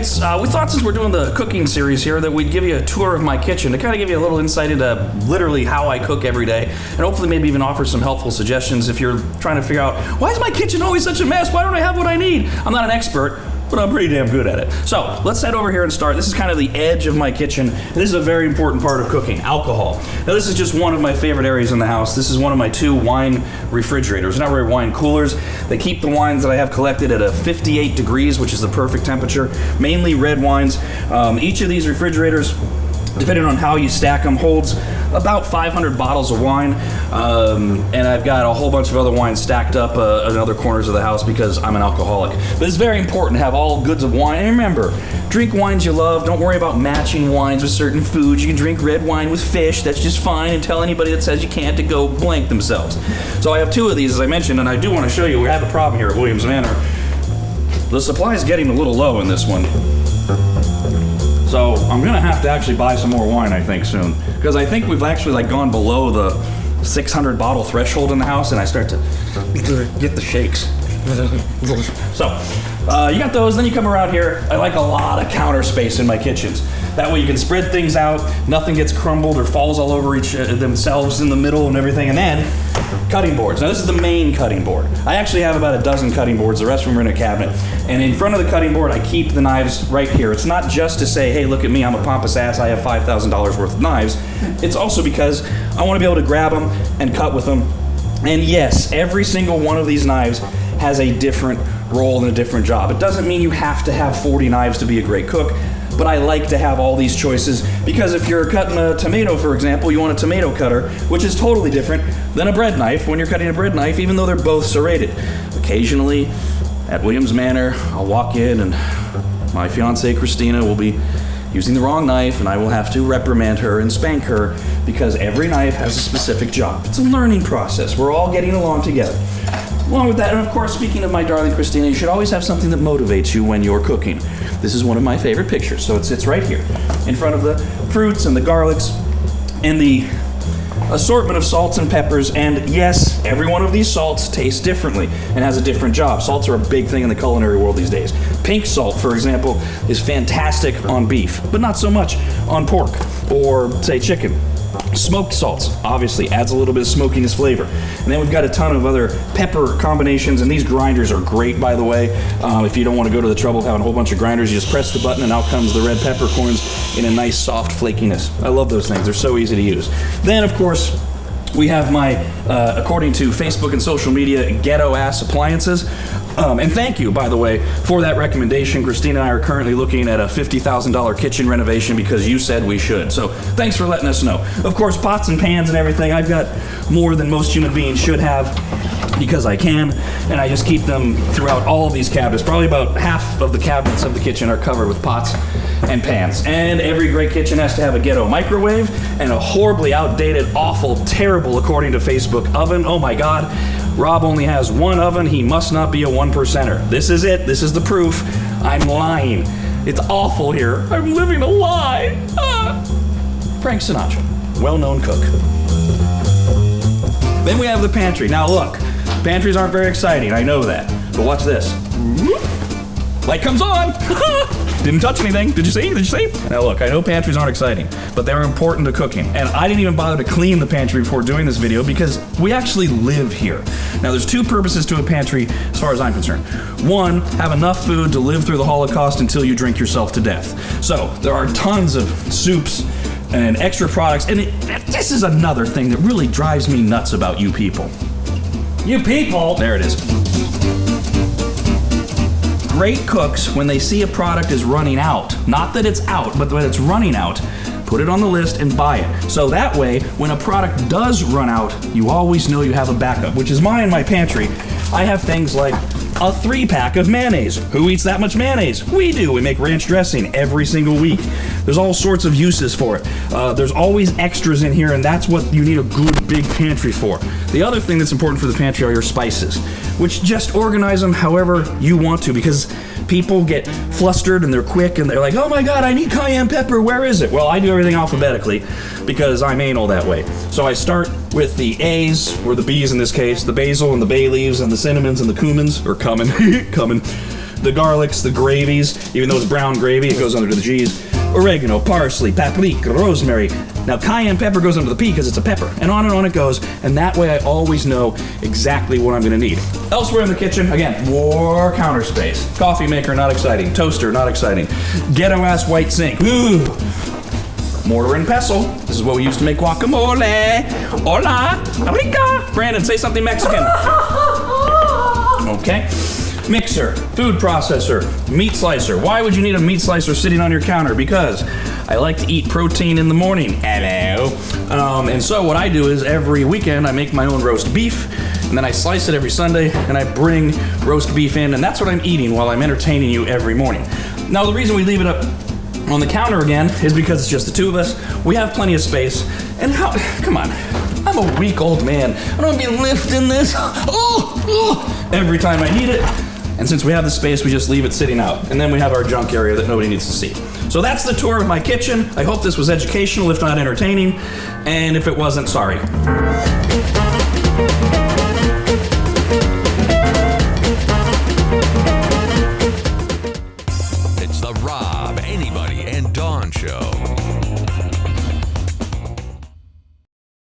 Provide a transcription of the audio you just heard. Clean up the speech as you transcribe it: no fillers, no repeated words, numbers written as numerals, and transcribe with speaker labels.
Speaker 1: kids, we thought since we're doing the cooking series here that we'd give you a tour of my kitchen to kind of give you a little insight into literally how I cook every day, and hopefully maybe even offer some helpful suggestions if you're trying to figure out, why is my kitchen always such a mess? Why don't I have what I need? I'm not an expert, but I'm pretty damn good at it. So let's head over here and start. This is kind of the edge of my kitchen. This is a very important part of cooking, alcohol. Now this is just one of my favorite areas in the house. This is one of my 2 wine refrigerators, not really wine coolers. They keep the wines that I have collected at a 58 degrees, which is the perfect temperature, mainly red wines. Each of these refrigerators, depending on how you stack them, holds about 500 bottles of wine, and I've got a whole bunch of other wines stacked up in other corners of the house because I'm an alcoholic. But it's very important to have all goods of wine. And remember, drink wines you love. Don't worry about matching wines with certain foods. You can drink red wine with fish. That's just fine. And tell anybody that says you can't to go blank themselves. So I have 2 of these, as I mentioned, and I do want to show you we have a problem here at Williams Manor. The supply is getting a little low in this one. So I'm gonna have to actually buy some more wine, I think, soon, because I think we've actually gone below the 600 bottle threshold in the house, and I start to get the shakes. So you got those. Then you come around here. I like a lot of counter space in my kitchens. That way you can spread things out. Nothing gets crumbled or falls all over each themselves in the middle and everything. And then cutting boards. Now this is the main cutting board. I actually have about a dozen cutting boards. The rest of them are in a cabinet. And in front of the cutting board, I keep the knives right here. It's not just to say, hey, look at me, I'm a pompous ass, I have $5,000 worth of knives. It's also because I want to be able to grab them and cut with them. And yes, every single one of these knives has a different role and a different job. It doesn't mean you have to have 40 knives to be a great cook, but I like to have all these choices because if you're cutting a tomato, for example, you want a tomato cutter, which is totally different than a bread knife when you're cutting a bread knife, even though they're both serrated. Occasionally, at Williams Manor, I'll walk in and my fiancée Christina will be using the wrong knife, and I will have to reprimand her and spank her because every knife has a specific job. It's a learning process. We're all getting along together. Along with that, and of course, speaking of my darling Christina, you should always have something that motivates you when you're cooking. This is one of my favorite pictures, so it sits right here in front of the fruits and the garlics and the assortment of salts and peppers. And yes, every one of these salts tastes differently and has a different job. Salts are a big thing in the culinary world these days. Pink salt, for example, is fantastic on beef, but not so much on pork or, say, chicken. Smoked salts, obviously, adds a little bit of smokiness flavor. And then we've got a ton of other pepper combinations, and these grinders are great, by the way. If you don't want to go to the trouble of having a whole bunch of grinders, you just press the button and out comes the red peppercorns in a nice soft flakiness. I love those things. They're so easy to use. Then, of course, we have my, according to Facebook and social media, Ghetto Appliances. And thank you, by the way, for that recommendation. Christina and I are currently looking at a $50,000 kitchen renovation because you said we should. So thanks for letting us know. Of course, pots and pans and everything, I've got more than most human beings should have because I can, and I just keep them throughout all of these cabinets. Probably about half of the cabinets of the kitchen are covered with pots and pans. And every great kitchen has to have a ghetto microwave and a horribly outdated, awful, terrible, according to Facebook, oven. Oh my God. Rob only has one oven. He must not be a 1%er. This is it. This is the proof. I'm lying. It's awful here. I'm living a lie. Frank Sinatra, well-known cook. Then we have the pantry. Now look, pantries aren't very exciting. I know that. But watch this. Light comes on. Didn't touch anything. Did you see? Did you see? Now look, I know pantries aren't exciting, but they're important to cooking. And I didn't even bother to clean the pantry before doing this video because we actually live here. Now there's 2 purposes to a pantry as far as I'm concerned. 1, have enough food to live through the Holocaust until you drink yourself to death. So there are tons of soups and extra products, and this is another thing that really drives me nuts about you people. You people? There it is. Great cooks, when they see a product is running out, not that it's out, but when it's running out, put it on the list and buy it. So that way, when a product does run out, you always know you have a backup, which is mine in my pantry. I have things like a 3-pack of mayonnaise. Who eats that much mayonnaise? We do. We make ranch dressing every single week. There's all sorts of uses for it. There's always extras in here, and that's what you need a good big pantry for. The other thing that's important for the pantry are your spices, which just organize them however you want to, because people get flustered and they're quick and they're like, oh my God, I need cayenne pepper, where is it? Well, I do everything alphabetically because I'm anal that way. So I start with the A's, or the B's in this case, the basil and the bay leaves and the cinnamons and the cumins, or cumin, cumin. the garlics, the gravies. Even though it's brown gravy, it goes under the G's. Oregano, parsley, paprika, rosemary. Now cayenne pepper goes under the P because it's a pepper. And on it goes. And that way I always know exactly what I'm gonna need. Elsewhere in the kitchen, again, more counter space. Coffee maker, not exciting. Toaster, not exciting. Ghetto-ass white sink. Ooh. Mortar and pestle. This is what we used to make guacamole. Hola, rica. Brandon, say something Mexican. Okay. Mixer, food processor, meat slicer. Why would you need a meat slicer sitting on your counter? Because I like to eat protein in the morning. Hello. And so what I do is every weekend I make my own roast beef, and then I slice it every Sunday, and I bring roast beef in, and that's what I'm eating while I'm entertaining you every morning. Now, the reason we leave it up on the counter again is because it's just the two of us. We have plenty of space, and come on. I'm a weak-old man. I don't want to be lifting this every time I need it. And since we have the space, we just leave it sitting out. And then we have our junk area that nobody needs to see. So that's the tour of my kitchen. I hope this was educational, if not entertaining. And if it wasn't, sorry.
Speaker 2: It's the Rob, Anybody, and Dawn Show.